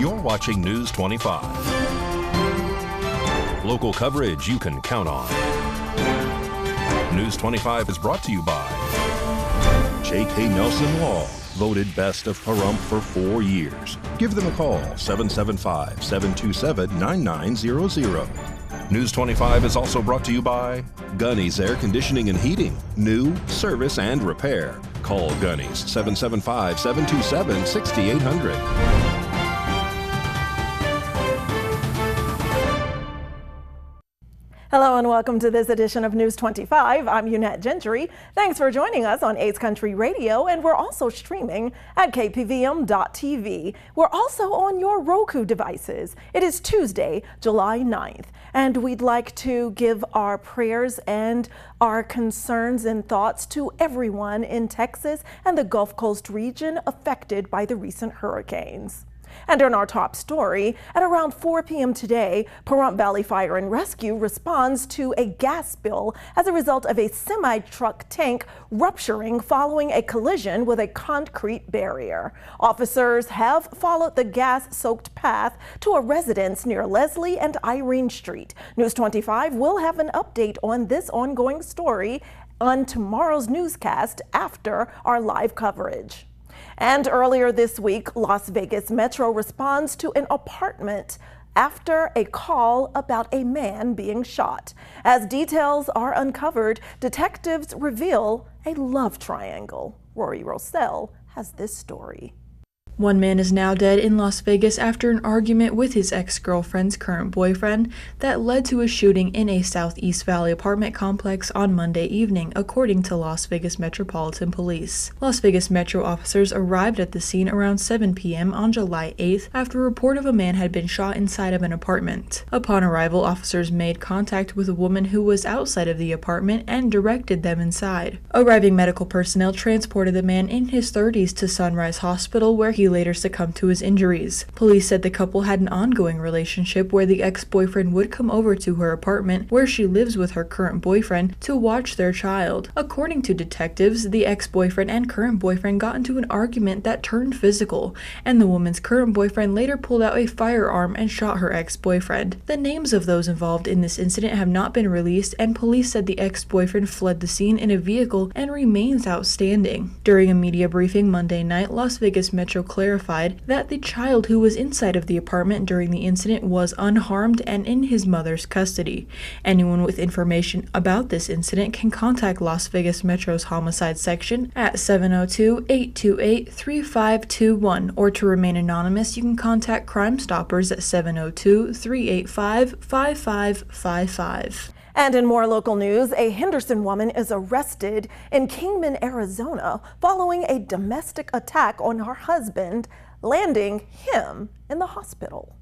You're watching News 25. Local coverage you can count on. News 25 is brought to you by J.K. Nelson Law, voted best of Pahrump for 4 years. Give them a call, 775-727-9900. News 25 is also brought to you by Gunny's Air Conditioning and Heating. New, service, and repair. Call Gunny's, 775-727-6800. Hello and welcome to this edition of News 25. I'm Unette Gentry. Thanks for joining us on Ace Country Radio, and we're also streaming at KPVM.TV. We're also on your Roku devices. It is Tuesday, July 9th, and we'd like to give our prayers and our concerns and thoughts to everyone in Texas and the Gulf Coast region affected by the recent hurricanes. And in our top story, at around 4 p.m. today, Pahrump Valley Fire and Rescue responds to a gas spill as a result of a semi-truck tank rupturing following a collision with a concrete barrier. Officers have followed the gas-soaked path to a residence near Leslie and Irene Street. News 25 will have an update on this ongoing story on tomorrow's newscast after our live coverage. And earlier this week, Las Vegas Metro responds to an apartment after a call about a man being shot. As details are uncovered, detectives reveal a love triangle. Rory Rossell has this story. One man is now dead in Las Vegas after an argument with his ex-girlfriend's current boyfriend that led to a shooting in a Southeast Valley apartment complex on Monday evening, according to Las Vegas Metropolitan Police. Las Vegas Metro officers arrived at the scene around 7 p.m. on July 8th after a report of a man had been shot inside of an apartment. Upon arrival, officers made contact with a woman who was outside of the apartment and directed them inside. Arriving medical personnel transported the man in his 30s to Sunrise Hospital, where he later succumbed to his injuries. Police said the couple had an ongoing relationship where the ex-boyfriend would come over to her apartment, where she lives with her current boyfriend, to watch their child. According to detectives, the ex-boyfriend and current boyfriend got into an argument that turned physical, and the woman's current boyfriend later pulled out a firearm and shot her ex-boyfriend. The names of those involved in this incident have not been released, and police said the ex-boyfriend fled the scene in a vehicle and remains outstanding. During a media briefing Monday night, Las Vegas Metro clarified that the child who was inside of the apartment during the incident was unharmed and in his mother's custody. Anyone with information about this incident can contact Las Vegas Metro's homicide section at 702-828-3521, or to remain anonymous, you can contact Crime Stoppers at 702-385-5555. And in more local news, a Henderson woman is arrested in Kingman, Arizona, following a domestic attack on her husband, landing him in the hospital.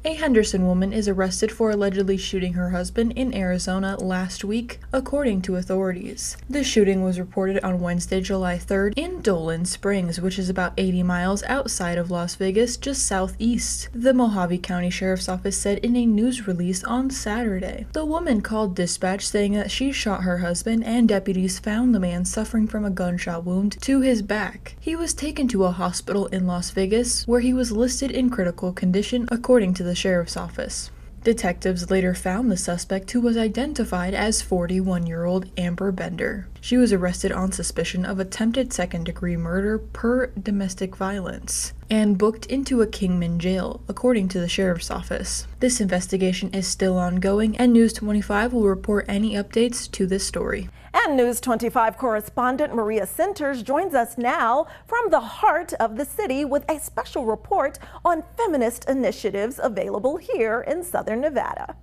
A Henderson woman is arrested for allegedly shooting her husband in Arizona last week, according to authorities. The shooting was reported on Wednesday, July 3rd in Dolan Springs, which is about 80 miles outside of Las Vegas, just southeast. The Mojave County Sheriff's Office said in a news release on Saturday. The woman called dispatch saying that she shot her husband, and deputies found the man suffering from a gunshot wound to his back. He was taken to a hospital in Las Vegas, where he was listed in critical condition, according to the Sheriff's Office. Detectives later found the suspect, who was identified as 41-year-old Amber Bender. She was arrested on suspicion of attempted second-degree murder per domestic violence and booked into a Kingman jail, according to the Sheriff's Office. This investigation is still ongoing, and News 25 will report any updates to this story. And News 25 correspondent Maria Centers joins us now from the heart of the city with a special report on feminist initiatives available here in Southern Nevada.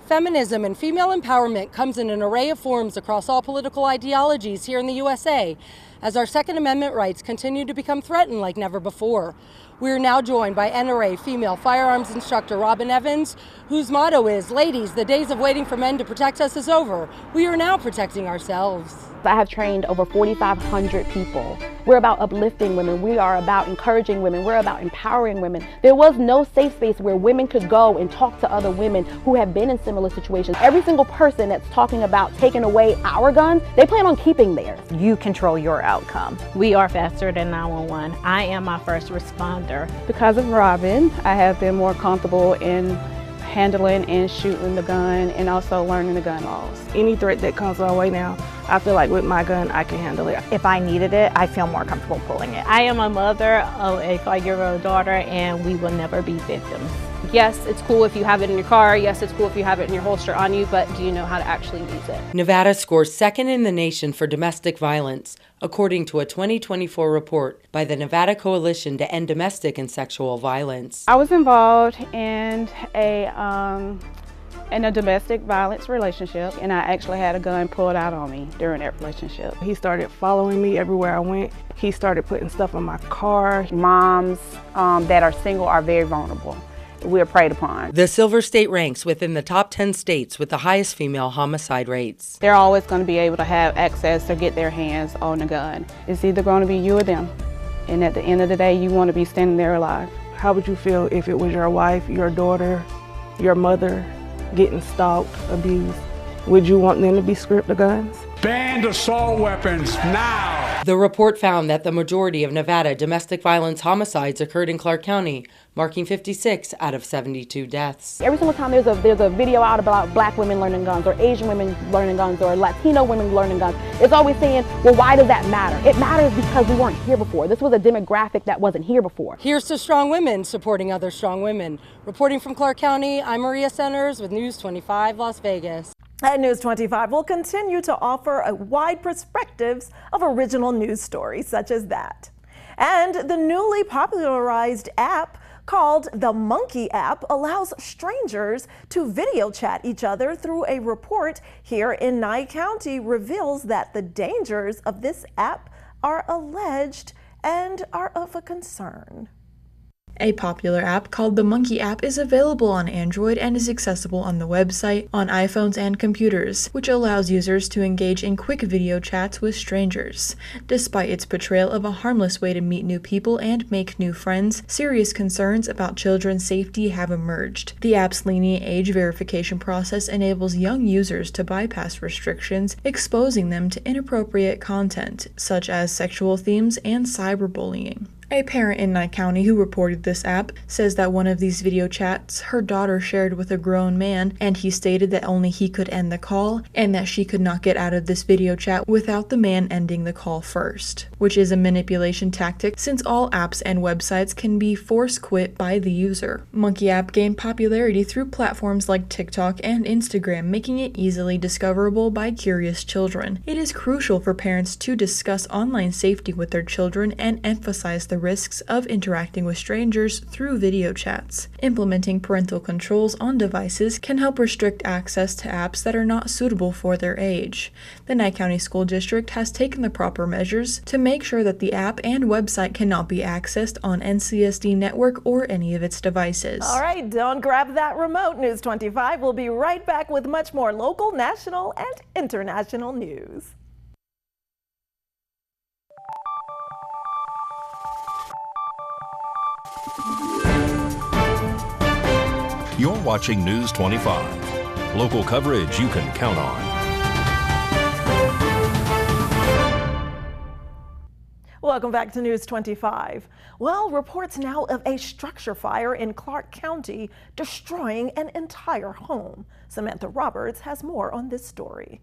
Feminism and female empowerment comes in an array of forms across all political ideologies here in the USA, as our Second Amendment rights continue to become threatened like never before. We are now joined by NRA female firearms instructor Robin Evans, whose motto is, "Ladies, the days of waiting for men to protect us is over. We are now protecting ourselves." I have trained over 4,500 people. We're about uplifting women. We are about encouraging women. We're about empowering women. There was no safe space where women could go and talk to other women who have been in similar situations. Every single person that's talking about taking away our guns, they plan on keeping theirs. You control your outcome. We are faster than 911. I am my first responder. Because of Robin, I have been more comfortable in handling and shooting the gun and also learning the gun laws. Any threat that comes our way now, I feel like with my gun, I can handle it. If I needed it, I feel more comfortable pulling it. I am a mother of a 5-year-old daughter, and we will never be victims. Yes, it's cool if you have it in your car. Yes, it's cool if you have it in your holster on you, but do you know how to actually use it? Nevada scores second in the nation for domestic violence, according to a 2024 report by the Nevada Coalition to End Domestic and Sexual Violence. I was involved in a domestic violence relationship, and I actually had a gun pulled out on me during that relationship. He started following me everywhere I went. He started putting stuff in my car. Moms that are single are very vulnerable. We're preyed upon. The Silver State ranks within the top 10 states with the highest female homicide rates. They're always going to be able to have access to get their hands on a gun. It's either going to be you or them. And at the end of the day, you want to be standing there alive. How would you feel if it was your wife, your daughter, your mother getting stalked, abused? Would you want them to be stripped of guns? Ban assault weapons now! The report found that the majority of Nevada domestic violence homicides occurred in Clark County, marking 56 out of 72 deaths. Every single time there's a video out about black women learning guns or Asian women learning guns or Latino women learning guns, it's always saying, well, why does that matter? It matters because we weren't here before. This was a demographic that wasn't here before. Here's to strong women supporting other strong women. Reporting from Clark County, I'm Maria Centers with News 25 Las Vegas. At News 25, we'll continue to offer a wide perspectives of original news stories such as that. And the newly popularized app called the Monkey app allows strangers to video chat each other through a report here in Nye County reveals that the dangers of this app are alleged and are of a concern. A popular app called the Monkey app is available on Android and is accessible on the website, on iPhones and computers, which allows users to engage in quick video chats with strangers. Despite its portrayal of a harmless way to meet new people and make new friends, serious concerns about children's safety have emerged. The app's lenient age verification process enables young users to bypass restrictions, exposing them to inappropriate content, such as sexual themes and cyberbullying. A parent in Nye County who reported this app says that one of these video chats her daughter shared with a grown man, and he stated that only he could end the call and that she could not get out of this video chat without the man ending the call first, which is a manipulation tactic since all apps and websites can be force quit by the user. Monkey app gained popularity through platforms like TikTok and Instagram, making it easily discoverable by curious children. It is crucial for parents to discuss online safety with their children and emphasize the risks of interacting with strangers through video chats. Implementing parental controls on devices can help restrict access to apps that are not suitable for their age. The Nye County School District has taken the proper measures to make sure that the app and website cannot be accessed on NCSD network or any of its devices. All right, don't grab that remote. News 25 will be right back with much more local, national, and international news. You're watching News 25. Local coverage you can count on. Welcome back to News 25. Well, reports now of a structure fire in Clark County destroying an entire home. Samantha Roberts has more on this story.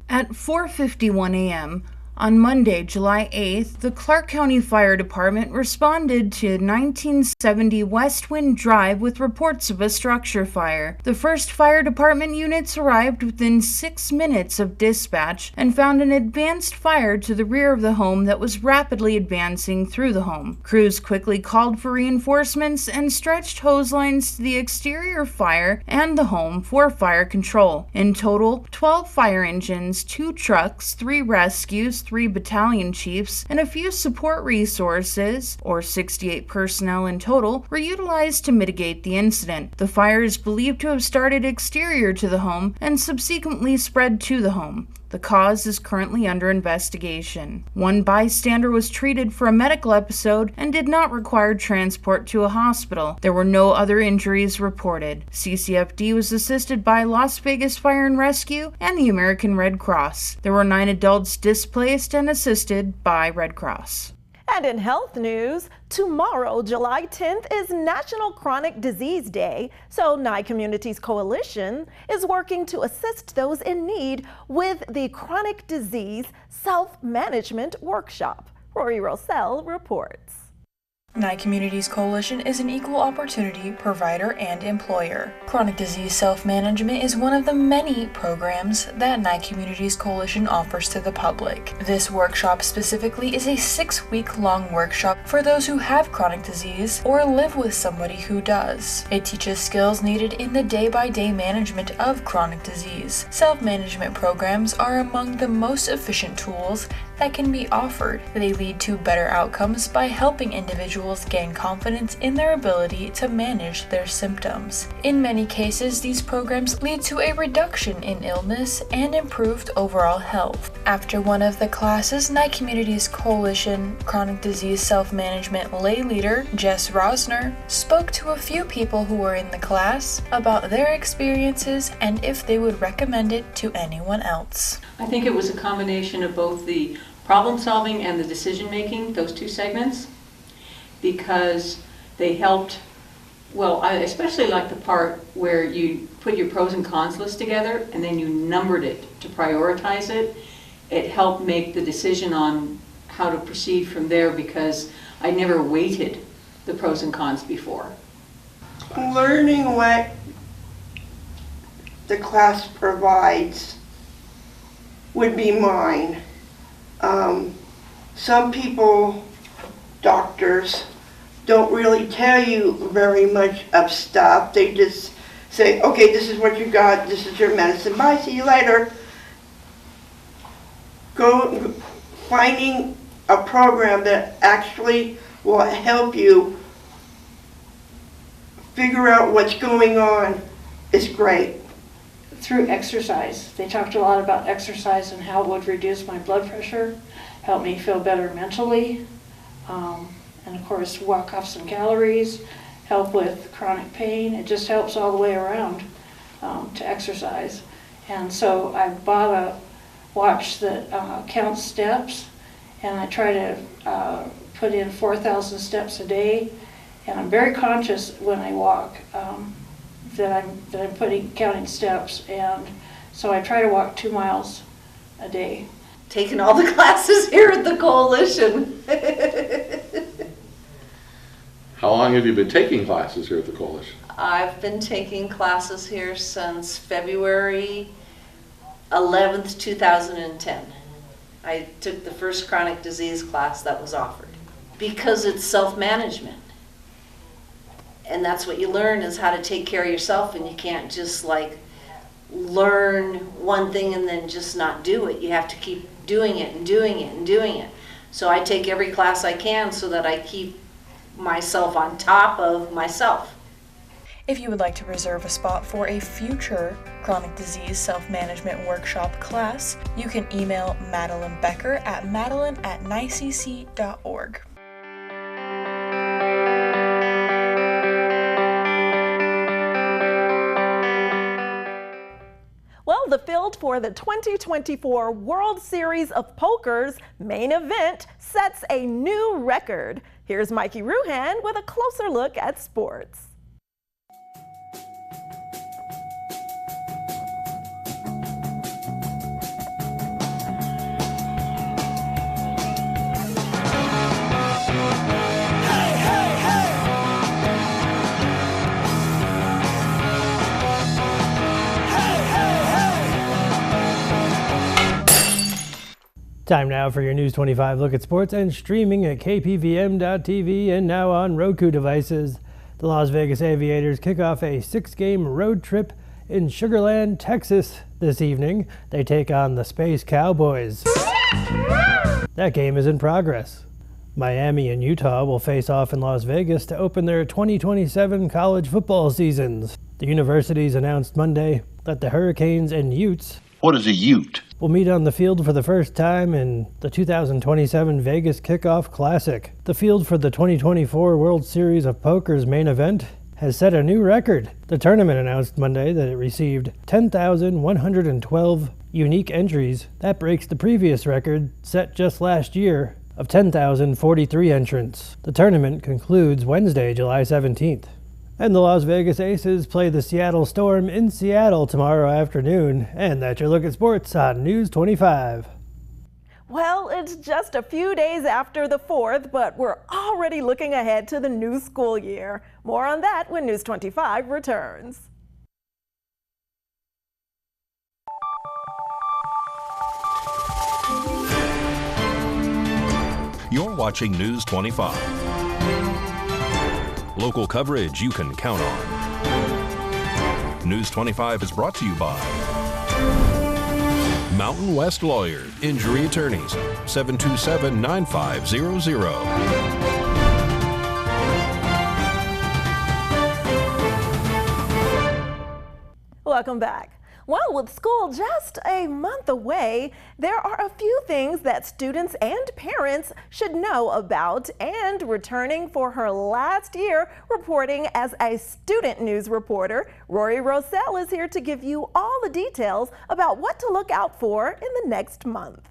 At 4:51 a.m., on Monday, July 8th, the Clark County Fire Department responded to 1970 West Wind Drive with reports of a structure fire. The first fire department units arrived within 6 minutes of dispatch and found an advanced fire to the rear of the home that was rapidly advancing through the home. Crews quickly called for reinforcements and stretched hose lines to the exterior fire and the home for fire control. In total, 12 fire engines, 2 trucks, 3 rescues, 3 battalion chiefs, and a few support resources, or 68 personnel in total, were utilized to mitigate the incident. The fire is believed to have started exterior to the home and subsequently spread to the home. The cause is currently under investigation. One bystander was treated for a medical episode and did not require transport to a hospital. There were no other injuries reported. CCFD was assisted by Las Vegas Fire and Rescue and the American Red Cross. There were 9 adults displaced and assisted by Red Cross. And in health news, tomorrow, July 10th, is National Chronic Disease Day, so Nye Communities Coalition is working to assist those in need with the Chronic Disease Self-Management Workshop. Rory Rossell reports. Nye Communities Coalition is an equal opportunity provider and employer. Chronic disease self-management is one of the many programs that Nye Communities Coalition offers to the public. This workshop specifically is a 6-week-long workshop for those who have chronic disease or live with somebody who does. It teaches skills needed in the day-by-day management of chronic disease. Self-management programs are among the most efficient tools that can be offered. They lead to better outcomes by helping individuals gain confidence in their ability to manage their symptoms. In many cases, these programs lead to a reduction in illness and improved overall health. After one of the classes, Nye Communities Coalition Chronic Disease Self-Management lay leader Jess Rosner spoke to a few people who were in the class about their experiences and if they would recommend it to anyone else. I think it was a combination of both the problem solving and the decision making, those 2 segments, because they helped. Well, I especially like the part where you put your pros and cons list together and then you numbered it to prioritize it. It helped make the decision on how to proceed from there because I never weighted the pros and cons before. Learning what the class provides would be mine. Some people, doctors, don't really tell you very much of stuff. They just say, okay, this is what you got, this is your medicine, bye, see you later. Finding a program that actually will help you figure out what's going on is great. Through exercise. They talked a lot about exercise and how it would reduce my blood pressure, help me feel better mentally, and of course walk off some calories, help with chronic pain. It just helps all the way around to exercise. And so I bought a watch that counts steps, and I try to put in 4,000 steps a day, and I'm very conscious when I walk that I'm counting steps, and so I try to walk 2 miles a day. Taking all the classes here at the coalition. How long have you been taking classes here at the coalition? I've been taking classes here since February 11th, 2010. I took the first chronic disease class that was offered because it's self-management. And that's what you learn, is how to take care of yourself, and you can't just like learn one thing and then just not do it. You have to keep doing it and doing it and doing it. So I take every class I can so that I keep myself on top of myself. If you would like to reserve a spot for a future chronic disease self-management workshop class, you can email Madeline Becker at madeline@nycc.org. Well, the field for the 2024 World Series of Poker's main event sets a new record. Here's Mikey Ruhan with a closer look at sports. Time now for your News 25 look at sports and streaming at KPVM.TV and now on Roku devices. The Las Vegas Aviators kick off a 6-game road trip in Sugar Land, Texas this evening. They take on the Space Cowboys. That game is in progress. Miami and Utah will face off in Las Vegas to open their 2027 college football seasons. The universities announced Monday that the Hurricanes and Utes What is a ute? Will meet on the field for the first time in the 2027 Vegas Kickoff Classic. The field for the 2024 World Series of Poker's main event has set a new record. The tournament announced Monday that it received 10,112 unique entries. That breaks the previous record set just last year of 10,043 entrants. The tournament concludes Wednesday, July 17th. And the Las Vegas Aces play the Seattle Storm in Seattle tomorrow afternoon. And that's your look at sports on News 25. Well, it's just a few days after the 4th, but we're already looking ahead to the new school year. More on that when News 25 returns. You're watching News 25. Local coverage you can count on. News 25 is brought to you by Mountain West Lawyers, Injury Attorneys, 727-9500. Welcome back. Well, with school just a month away, there are a few things that students and parents should know about. And returning for her last year reporting as a student news reporter, Rory Rosell is here to give you all the details about what to look out for in the next month.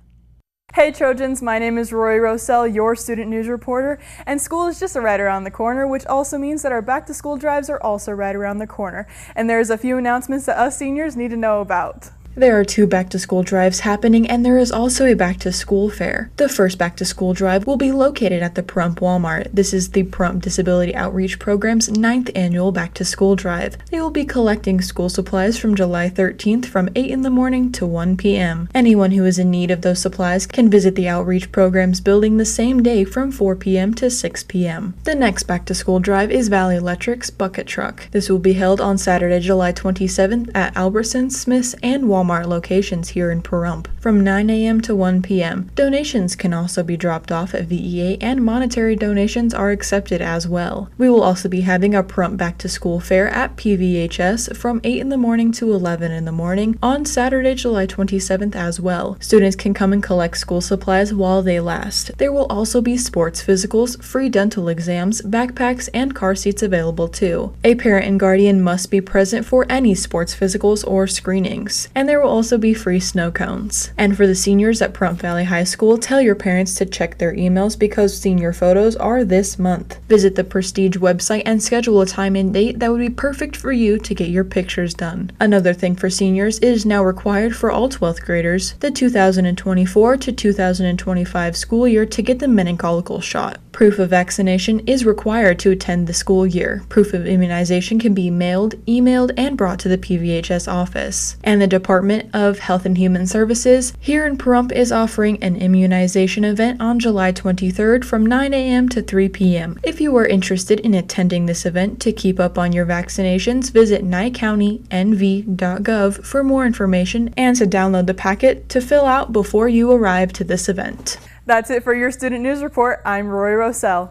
Hey Trojans, my name is Rory Rosell, your student news reporter, and school is just right around the corner, which also means that our back to school drives are also right around the corner. And there's a few announcements that us seniors need to know about. There are 2 back-to-school drives happening, and there is also a back-to-school fair. The first back-to-school drive will be located at the Pahrump Walmart. This is the Pahrump Disability Outreach Program's 9th annual back-to-school drive. They will be collecting school supplies from July 13th from 8 in the morning to 1 p.m. Anyone who is in need of those supplies can visit the Outreach Program's building the same day from 4 p.m. to 6 p.m. The next back-to-school drive is Valley Electric's Bucket Truck. This will be held on Saturday, July 27th at Albertsons, Smith's, and Walmart locations here in Pahrump from 9 a.m. to 1 p.m. Donations can also be dropped off at VEA, and monetary donations are accepted as well. We will also be having a Pahrump Back to School Fair at PVHS from 8 in the morning to 11 in the morning on Saturday, July 27th as well. Students can come and collect school supplies while they last. There will also be sports physicals, free dental exams, backpacks, and car seats available too. A parent and guardian must be present for any sports physicals or screenings. And there will also be free snow cones. And for the seniors at Pahrump Valley High School, tell your parents to check their emails because senior photos are this month. Visit the Prestige website and schedule a time and date that would be perfect for you to get your pictures done. Another thing for seniors, it is now required for all 12th graders the 2024 to 2025 school year to get the meningococcal shot. Proof of vaccination is required to attend the school year. Proof of immunization can be mailed, emailed, and brought to the PVHS office. And the Department of Health and Human Services here in Pahrump is offering an immunization event on July 23rd from 9 a.m. to 3 p.m. If you are interested in attending this event to keep up on your vaccinations, visit nycountynv.gov for more information and to download the packet to fill out before you arrive to this event. That's it for your student news report. I'm Rory Rosell.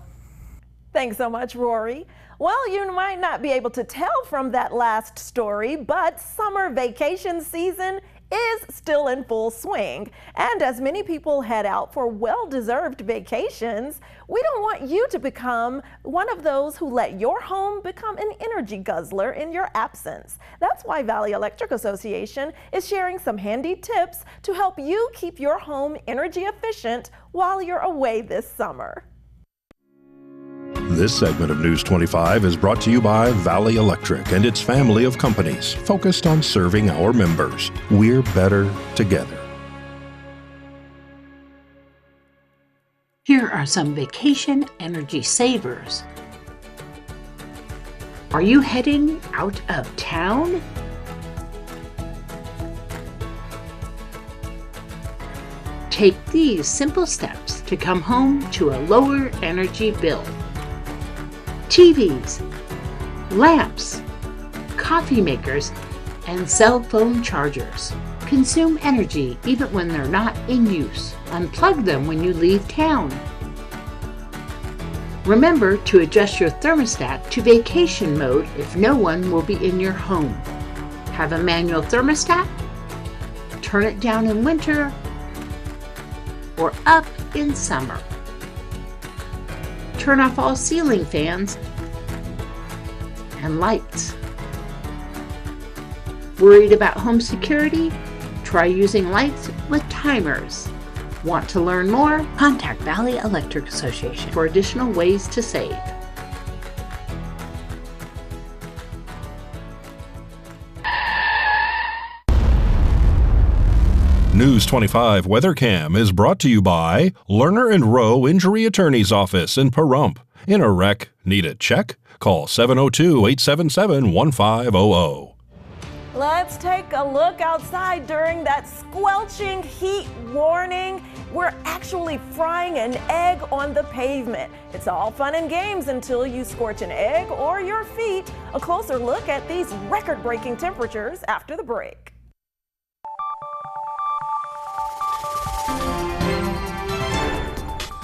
Thanks so much, Rory. Well, you might not be able to tell from that last story, but summer vacation season is still in full swing. And as many people head out for well-deserved vacations, we don't want you to become one of those who let your home become an energy guzzler in your absence. That's why Valley Electric Association is sharing some handy tips to help you keep your home energy efficient while you're away this summer. This segment of News 25 is brought to you by Valley Electric and its family of companies focused on serving our members. We're better together. Here are some vacation energy savers. Are you heading out of town? Take these simple steps to come home to a lower energy bill. TVs, lamps, coffee makers, and cell phone chargers consume energy even when they're not in use. Unplug them when you leave town. Remember to adjust your thermostat to vacation mode if no one will be in your home. Have a manual thermostat? turn it down in winter or up in summer. Turn off all ceiling fans and lights. Worried about home security? Try using lights with timers. Want to learn more? Contact Valley Electric Association for additional ways to save. News 25 WeatherCam is brought to you by Lerner and Rowe Injury Attorney's Office in Pahrump. In a wreck, need a check? Call 702-877-1500. Let's take a look outside during that squelching heat warning. We're actually frying an egg on the pavement. It's all fun and games until you scorch an egg or your feet. A closer look at these record-breaking temperatures after the break.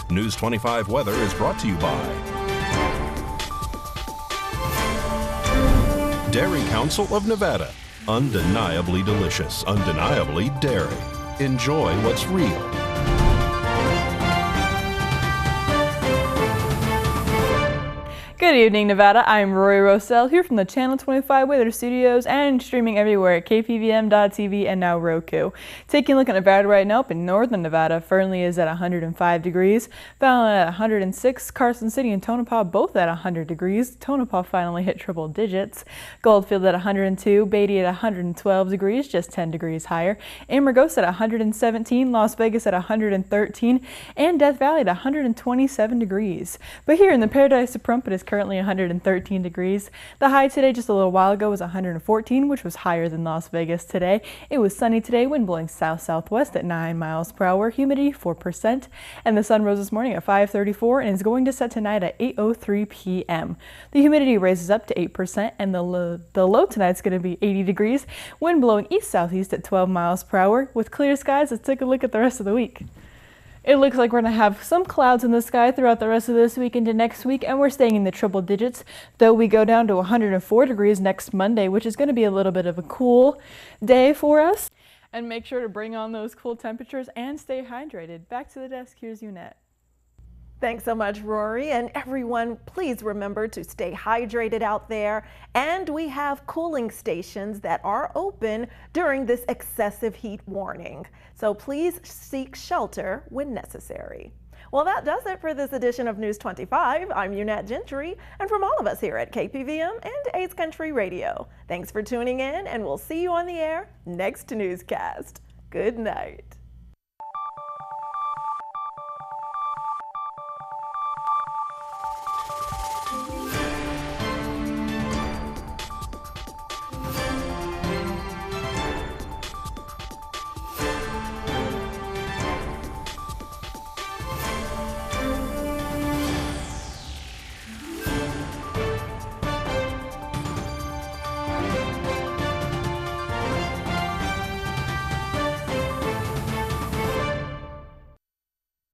News 25 weather is brought to you by Dairy Council of Nevada. Undeniably delicious, undeniably dairy. Enjoy what's real. Good evening, Nevada. I'm Rory Rossell here from the Channel 25 Weather Studios and streaming everywhere at KPVM.TV and now Roku. Taking a look at Nevada right now, up in northern Nevada, Fernley is at 105 degrees, Fallon at 106, Carson City and Tonopah both at 100 degrees. Tonopah finally hit triple digits. Goldfield at 102, Beatty at 112 degrees, just 10 degrees higher. Amargosa at 117, Las Vegas at 113, and Death Valley at 127 degrees. But here in the Paradise of Pahrump, it is currently 113 degrees. The high today just a little while ago was 114, which was higher than Las Vegas today. It was sunny today, wind blowing south-southwest at 9 miles per hour, humidity 4%, and the sun rose this morning at 5:34 and is going to set tonight at 8:03 p.m. The humidity raises up to 8%, and the low tonight is going to be 80 degrees, wind blowing east-southeast at 12 miles per hour. With clear skies, let's take a look at the rest of the week. It looks like we're going to have some clouds in the sky throughout the rest of this week into next week, and we're staying in the triple digits, though we go down to 104 degrees next Monday, which is going to be a little bit of a cool day for us. And make sure to bring on those cool temperatures and stay hydrated. Back to the desk, here's Unette. Thanks so much, Rory. And everyone, please remember to stay hydrated out there. And we have cooling stations that are open during this excessive heat warning. So please seek shelter when necessary. Well, that does it for this edition of News 25. I'm Unette Gentry, and from all of us here at KPVM and 8th Country Radio, thanks for tuning in, and we'll see you on the air next newscast. Good night.